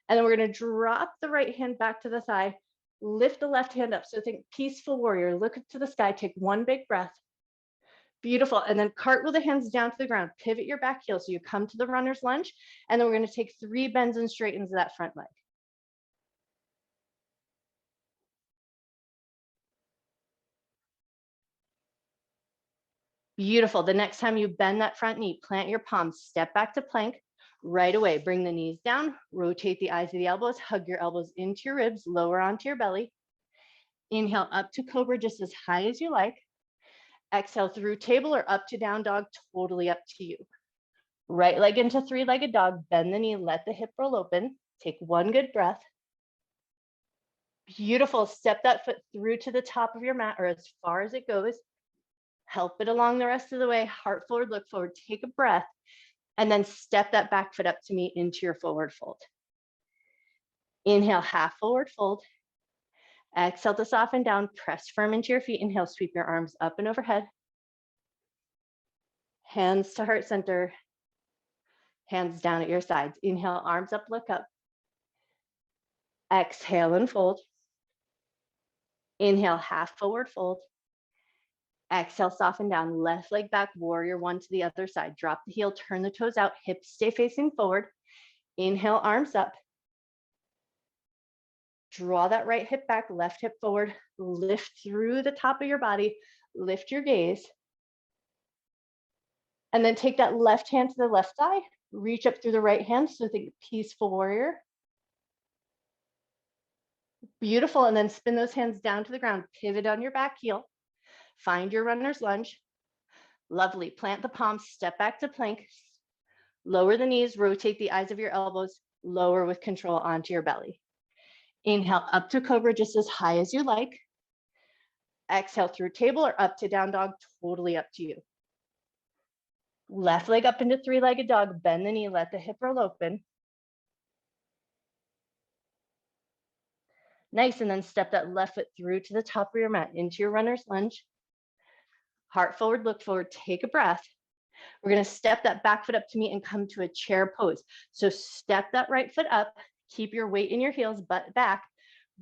And then we're going to drop the right hand back to the thigh, lift the left hand up. So think peaceful warrior, look up to the sky, take one big breath. Beautiful. And then cartwheel the hands down to the ground, pivot your back heel. So you come to the runner's lunge. And then we're going to take 3 bends and straightens that front leg. Beautiful. The next time you bend that front knee, plant your palms, step back to plank. Right away, bring the knees down, rotate the eyes of the elbows, hug your elbows into your ribs, lower onto your belly. Inhale up to cobra, just as high as you like. Exhale through table or up to down dog, totally up to you. Right leg into 3-legged dog, bend the knee, let the hip roll open. Take one good breath. Beautiful. Step that foot through to the top of your mat or as far as it goes. Help it along the rest of the way. Heart forward, look forward, take a breath, and then step that back foot up to meet into your forward fold. Inhale, half forward fold. Exhale to soften down, press firm into your feet. Inhale, sweep your arms up and overhead. Hands to heart center. Hands down at your sides. Inhale, arms up, look up. Exhale and fold. Inhale, half forward fold. Exhale, soften down, left leg back, warrior one to the other side. Drop the heel, turn the toes out, hips stay facing forward. Inhale, arms up. Draw that right hip back, left hip forward. Lift through the top of your body. Lift your gaze. And then take that left hand to the left thigh. Reach up through the right hand. So think peaceful warrior. Beautiful. And then spin those hands down to the ground. Pivot on your back heel. Find your runner's lunge. Lovely. Plant the palms. Step back to plank. Lower the knees. Rotate the eyes of your elbows. Lower with control onto your belly. Inhale up to cobra, just as high as you like. Exhale through table or up to down dog, totally up to you. Left leg up into 3-legged dog, bend the knee, let the hip roll open. Nice, and then step that left foot through to the top of your mat into your runner's lunge. Heart forward, look forward, take a breath. We're gonna step that back foot up to meet and come to a chair pose. So step that right foot up, keep your weight in your heels, butt back,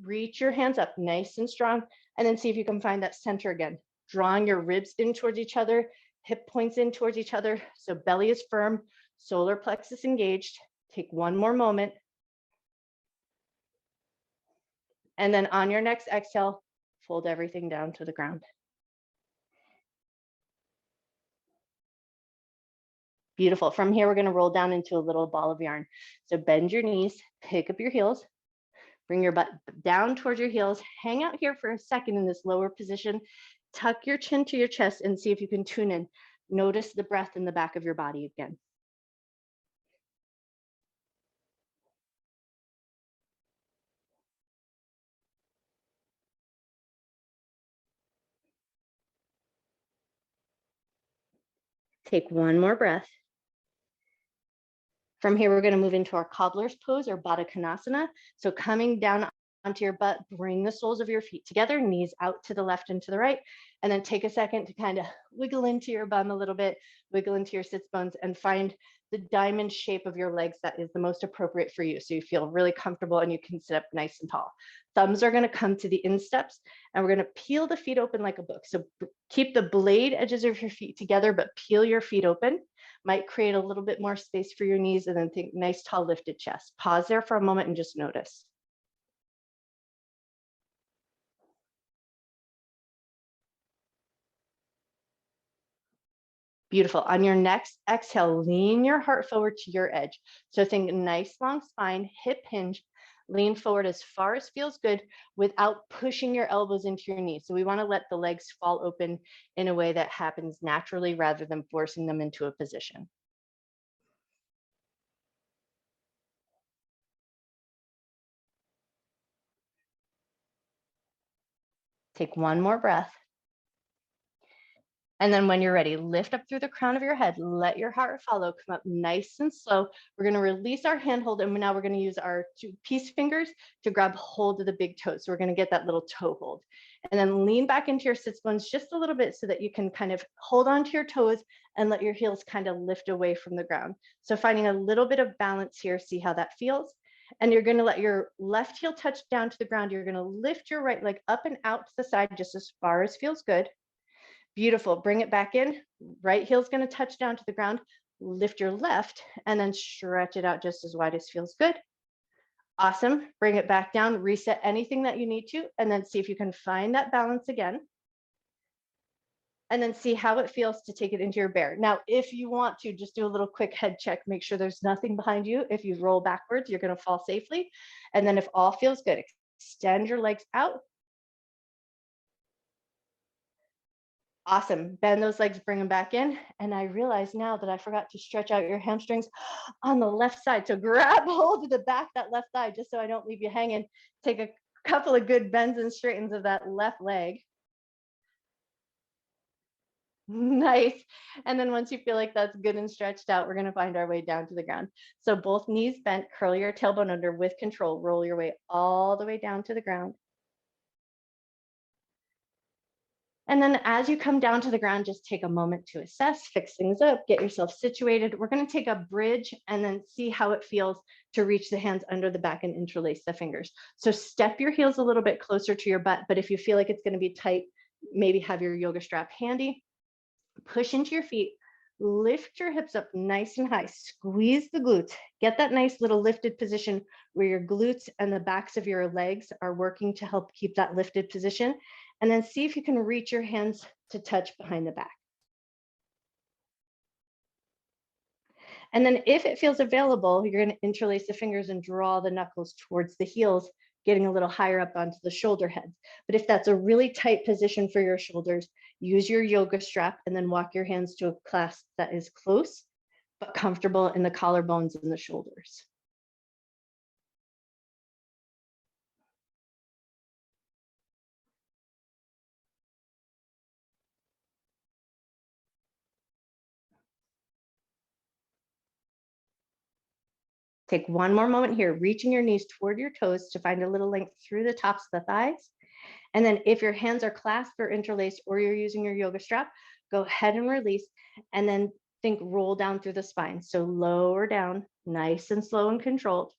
reach your hands up nice and strong, and then see if you can find that center again. Drawing your ribs in towards each other, hip points in towards each other, so belly is firm, solar plexus engaged. Take one more moment. And then on your next exhale, fold everything down to the ground. Beautiful. From here, we're going to roll down into a little ball of yarn. So bend your knees, pick up your heels, bring your butt down towards your heels, hang out here for a second in this lower position, tuck your chin to your chest and see if you can tune in. Notice the breath in the back of your body again. Take one more breath. From here, we're going to move into our cobbler's pose or Baddha Konasana. So coming down onto your butt, bring the soles of your feet together, knees out to the left and to the right, and then take a second to kind of wiggle into your bum a little bit, wiggle into your sits bones, and find the diamond shape of your legs that is the most appropriate for you. So you feel really comfortable and you can sit up nice and tall. Thumbs are going to come to the insteps, and we're going to peel the feet open like a book. So keep the blade edges of your feet together, but peel your feet open. Might create a little bit more space for your knees, and then think nice tall lifted chest. Pause there for a moment and just notice. Beautiful. On your next exhale, lean your heart forward to your edge. So think nice long spine, hip hinge, lean forward as far as feels good without pushing your elbows into your knees. So we want to let the legs fall open in a way that happens naturally rather than forcing them into a position. Take one more breath. And then when you're ready, lift up through the crown of your head, let your heart follow, come up nice and slow. We're going to release our handhold, and now we're going to use our two peace fingers to grab hold of the big toe. So we're going to get that little toe hold. And then lean back into your sits bones just a little bit so that you can kind of hold on to your toes and let your heels kind of lift away from the ground. So finding a little bit of balance here, see how that feels. And you're going to let your left heel touch down to the ground. You're going to lift your right leg up and out to the side just as far as feels good. Beautiful. Bring it back in. Right heel's going to touch down to the ground. Lift your left and then stretch it out just as wide as feels good. Awesome. Bring it back down. Reset anything that you need to, and then see if you can find that balance again. And then see how it feels to take it into your bear. Now, if you want to, just do a little quick head check. Make sure there's nothing behind you. If you roll backwards, you're going to fall safely. And then if all feels good, extend your legs out. Awesome. Bend those legs, bring them back in. And I realize now that I forgot to stretch out your hamstrings on the left side. So grab hold of the back, that left thigh, just so I don't leave you hanging. Take a couple of good bends and straightens of that left leg. Nice. And then once you feel like that's good and stretched out, we're going to find our way down to the ground. So both knees bent, curl your tailbone under with control. Roll your way all the way down to the ground. And then as you come down to the ground, just take a moment to assess, fix things up, get yourself situated. We're going to take a bridge and then see how it feels to reach the hands under the back and interlace the fingers. So step your heels a little bit closer to your butt, but if you feel like it's going to be tight, maybe have your yoga strap handy. Push into your feet, lift your hips up nice and high, squeeze the glutes, get that nice little lifted position where your glutes and the backs of your legs are working to help keep that lifted position. And then see if you can reach your hands to touch behind the back. And then if it feels available, you're going to interlace the fingers and draw the knuckles towards the heels, getting a little higher up onto the shoulder heads. But if that's a really tight position for your shoulders, use your yoga strap and then walk your hands to a clasp that is close, but comfortable in the collarbones and the shoulders. Take one more moment here, reaching your knees toward your toes to find a little length through the tops of the thighs. And then if your hands are clasped or interlaced or you're using your yoga strap, go ahead and release. And then think roll down through the spine. So lower down, nice and slow and controlled.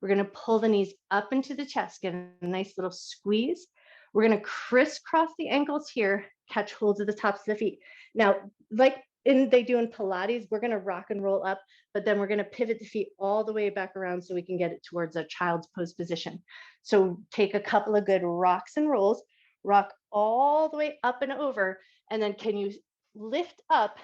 We're going to pull the knees up into the chest, get a nice little squeeze. We're going to crisscross the ankles here, catch hold of the tops of the feet. Now, like they do in Pilates, we're going to rock and roll up, but then we're going to pivot the feet all the way back around so we can get it towards a child's pose position. So take a couple of good rocks and rolls, rock all the way up and over, and then can you lift up?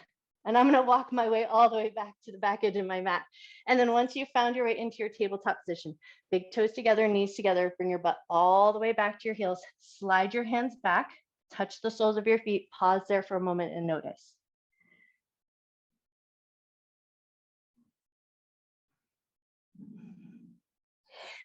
And I'm going to walk my way all the way back to the back edge of my mat. And then once you've found your way into your tabletop position, big toes together, knees together, bring your butt all the way back to your heels, slide your hands back, touch the soles of your feet, pause there for a moment and notice.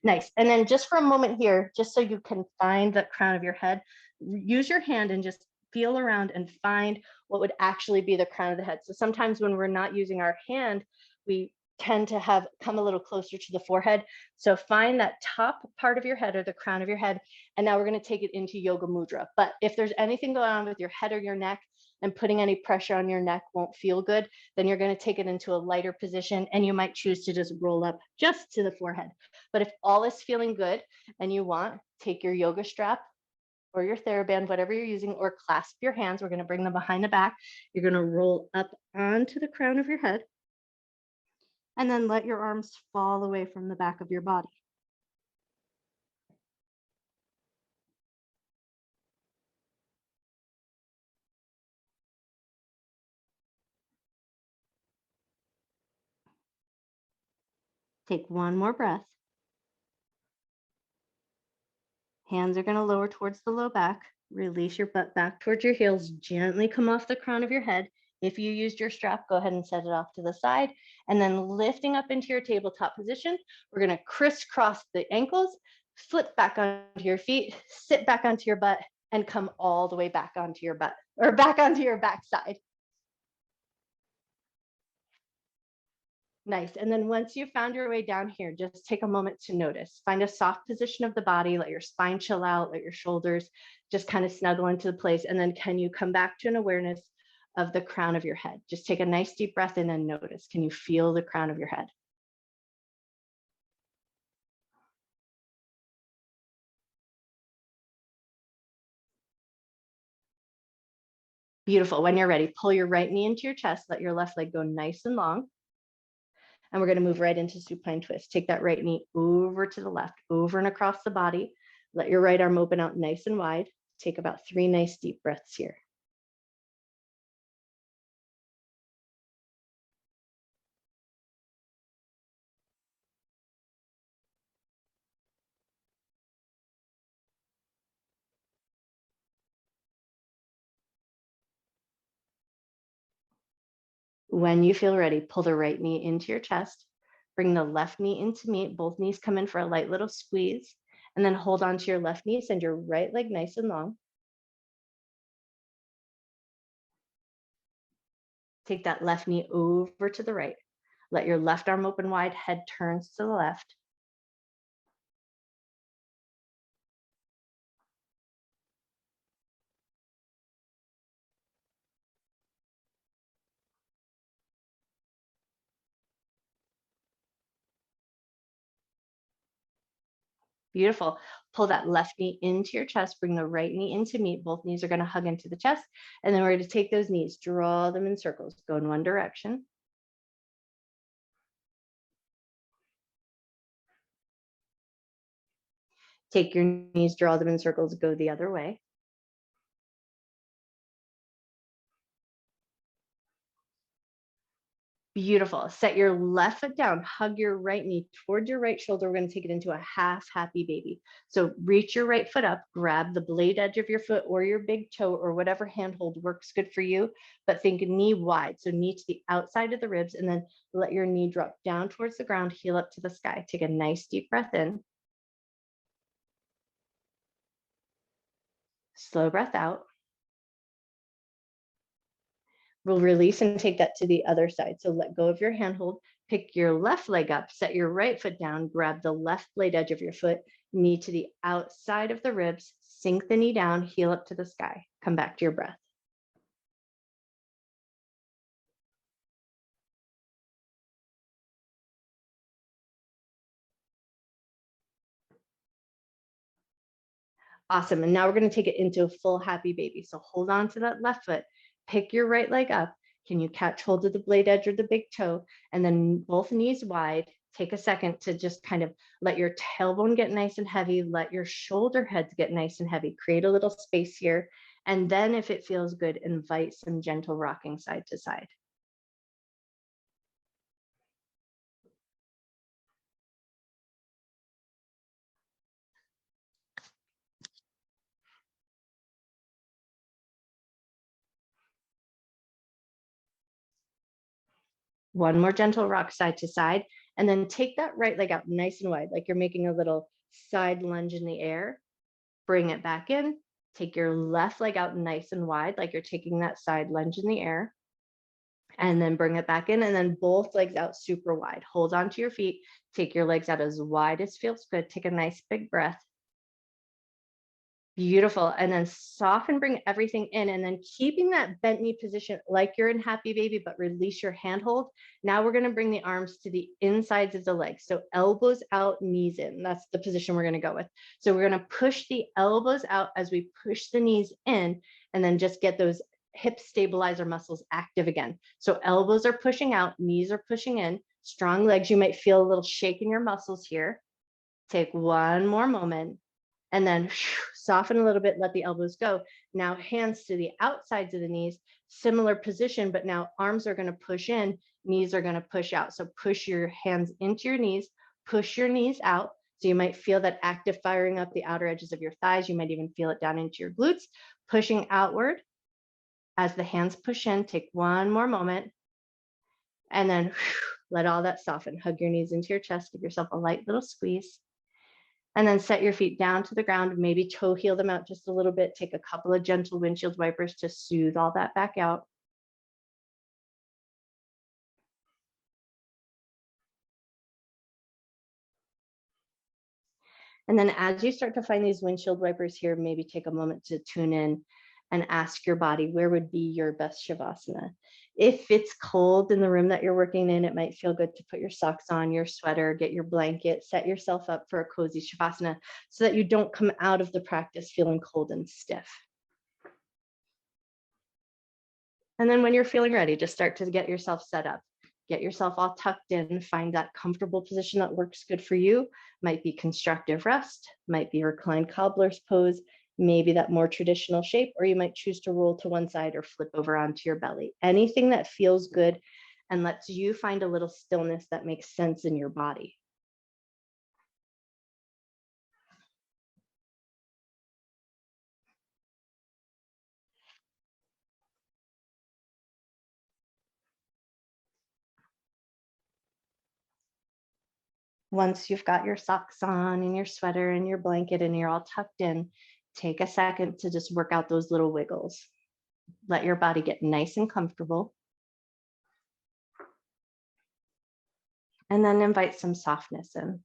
Nice. And then just for a moment here, just so you can find the crown of your head, use your hand and just feel around and find what would actually be the crown of the head. So sometimes when we're not using our hand, we tend to have come a little closer to the forehead. So find that top part of your head or the crown of your head. And now we're going to take it into yoga mudra. But if there's anything going on with your head or your neck and putting any pressure on your neck won't feel good, then you're going to take it into a lighter position and you might choose to just roll up just to the forehead. But if all is feeling good and you want, take your yoga strap or your TheraBand, whatever you're using, or clasp your hands. We're going to bring them behind the back. You're going to roll up onto the crown of your head and then let your arms fall away from the back of your body. Take one more breath. Hands are going to lower towards the low back. Release your butt back towards your heels. Gently come off the crown of your head. If you used your strap, go ahead and set it off to the side. And then lifting up into your tabletop position, we're going to crisscross the ankles, flip back onto your feet, sit back onto your butt, and come all the way back onto your butt or back onto your backside. Nice. And then once you've found your way down here, just take a moment to notice. Find a soft position of the body, let your spine chill out, let your shoulders just kind of snuggle into the place. And then can you come back to an awareness of the crown of your head? Just take a nice deep breath in and notice. Can you feel the crown of your head? Beautiful. When you're ready, pull your right knee into your chest, let your left leg go nice and long. And we're going to move right into supine twist. Take that right knee over to the left, over and across the body. Let your right arm open out nice and wide. Take about 3 nice deep breaths here. When you feel ready, pull the right knee into your chest. Bring the left knee into meet. Both knees come in for a light little squeeze. And then hold on to your left knee. Send your right leg nice and long. Take that left knee over to the right. Let your left arm open wide. Head turns to the left. Beautiful. Pull that left knee into your chest. Bring the right knee into meet. Both knees are going to hug into the chest. And then we're going to take those knees, draw them in circles, go in one direction. Take your knees, draw them in circles, go the other way. Beautiful. Set your left foot down, hug your right knee towards your right shoulder. We're going to take it into a half happy baby. So reach your right foot up, grab the blade edge of your foot or your big toe or whatever handhold works good for you, but think knee wide. So knee to the outside of the ribs, and then let your knee drop down towards the ground, heel up to the sky. Take a nice deep breath in. Slow breath out. We'll release and take that to the other side. So let go of your handhold, pick your left leg up, set your right foot down, grab the left blade edge of your foot, knee to the outside of the ribs, sink the knee down, heel up to the sky. Come back to your breath. Awesome. And now we're going to take it into a full happy baby. So hold on to that left foot, pick your right leg up. Can you catch hold of the blade edge or the big toe? And then both knees wide. Take a second to just kind of let your tailbone get nice and heavy. Let your shoulder heads get nice and heavy. Create a little space here. And then if it feels good, invite some gentle rocking side to side. One more gentle rock side to side. And then take that right leg out nice and wide, like you're making a little side lunge in the air. Bring it back in. Take your left leg out nice and wide, like you're taking that side lunge in the air. And then bring it back in, and then both legs out super wide. Hold on to your feet. Take your legs out as wide as feels good. Take a nice big breath. Beautiful. And then soften, bring everything in, and then keeping that bent knee position like you're in happy baby, but release your handhold. Now we're going to bring the arms to the insides of the legs. So elbows out, knees in. That's the position we're going to go with. So we're going to push the elbows out as we push the knees in, and then just get those hip stabilizer muscles active again. So elbows are pushing out, knees are pushing in, strong legs. You might feel a little shake in your muscles here. Take one more moment. And then soften a little bit, let the elbows go. Now hands to the outsides of the knees, similar position, but now arms are going to push in, knees are going to push out. So push your hands into your knees, push your knees out. So you might feel that active firing up the outer edges of your thighs. You might even feel it down into your glutes, pushing outward. As the hands push in, take one more moment. And then let all that soften. Hug your knees into your chest. Give yourself a light little squeeze. And then set your feet down to the ground. Maybe toe heel them out just a little bit. Take a couple of gentle windshield wipers to soothe all that back out. And then as you start to find these windshield wipers here, maybe take a moment to tune in and ask your body, where would be your best Shavasana? If it's cold in the room that you're working in, it might feel good to put your socks on, your sweater, get your blanket, set yourself up for a cozy Shavasana so that you don't come out of the practice feeling cold and stiff. And then when you're feeling ready, just start to get yourself set up. Get yourself all tucked in, find that comfortable position that works good for you. Might be constructive rest, might be reclined cobbler's pose, maybe that more traditional shape, or you might choose to roll to one side or flip over onto your belly. Anything that feels good and lets you find a little stillness that makes sense in your body. Once you've got your socks on and your sweater and your blanket and you're all tucked in, take a second to just work out those little wiggles. Let your body get nice and comfortable. And then invite some softness in.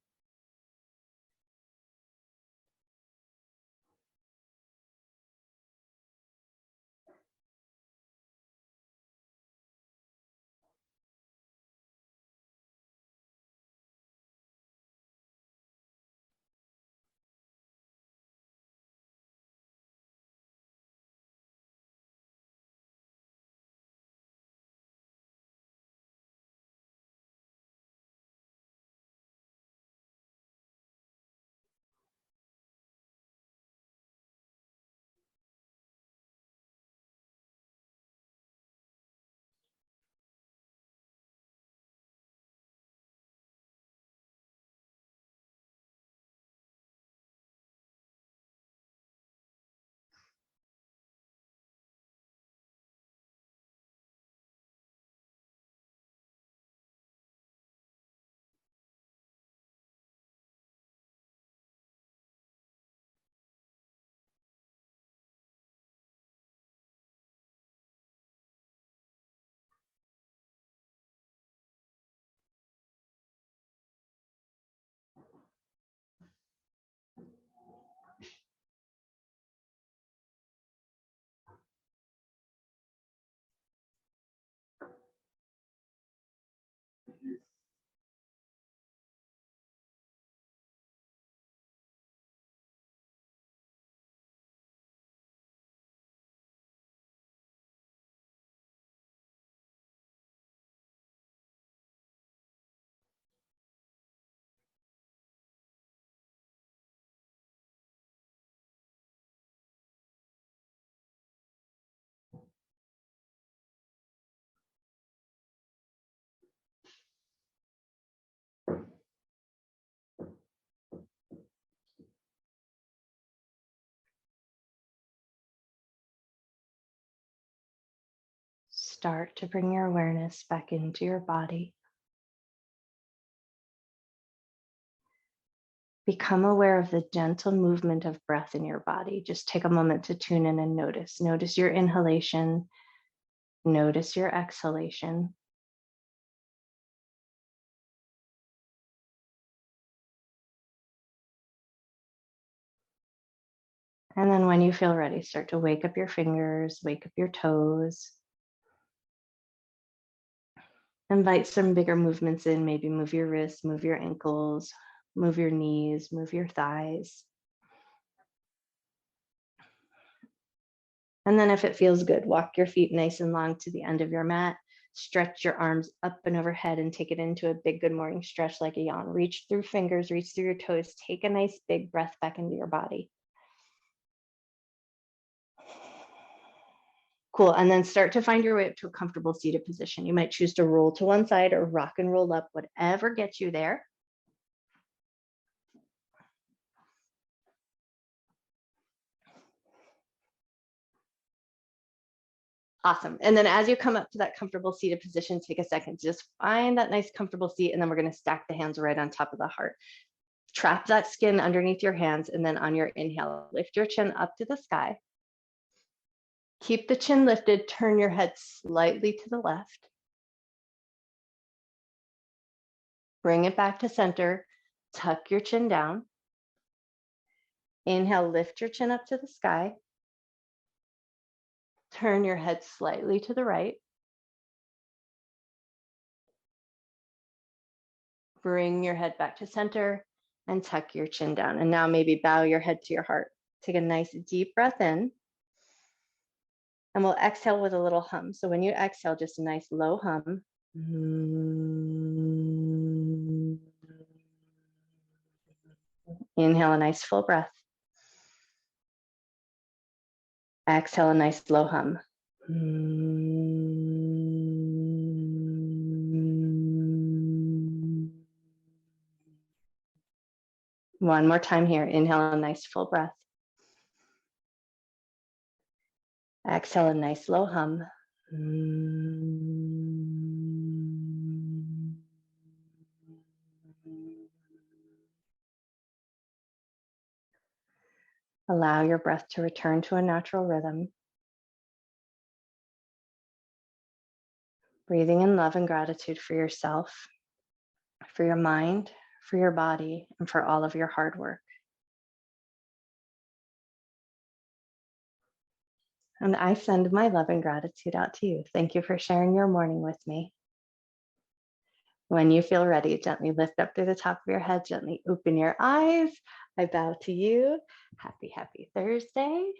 Start to bring your awareness back into your body. Become aware of the gentle movement of breath in your body. Just take a moment to tune in and notice. Notice your inhalation. Notice your exhalation. And then when you feel ready, start to wake up your fingers, wake up your toes. Invite some bigger movements in, maybe move your wrists, move your ankles, move your knees, move your thighs. And then if it feels good, walk your feet nice and long to the end of your mat. Stretch your arms up and overhead and take it into a big good morning stretch like a yawn. Reach through fingers, reach through your toes. Take a nice big breath back into your body. Cool. And then start to find your way up to a comfortable seated position. You might choose to roll to one side or rock and roll up, whatever gets you there. Awesome. And then as you come up to that comfortable seated position, take a second to just find that nice comfortable seat. And then we're going to stack the hands right on top of the heart. Trap that skin underneath your hands. And then on your inhale, lift your chin up to the sky. Keep the chin lifted. Turn your head slightly to the left. Bring it back to center. Tuck your chin down. Inhale, lift your chin up to the sky. Turn your head slightly to the right. Bring your head back to center and tuck your chin down. And now maybe bow your head to your heart. Take a nice deep breath in. And we'll exhale with a little hum. So when you exhale, just a nice low hum. Inhale a nice full breath. Exhale a nice low hum. One more time here. Inhale a nice full breath. Exhale a nice low hum. Allow your breath to return to a natural rhythm. Breathing in love and gratitude for yourself, for your mind, for your body, and for all of your hard work. And I send my love and gratitude out to you. Thank you for sharing your morning with me. When you feel ready, gently lift up through the top of your head, gently open your eyes. I bow to you. Happy, happy Thursday.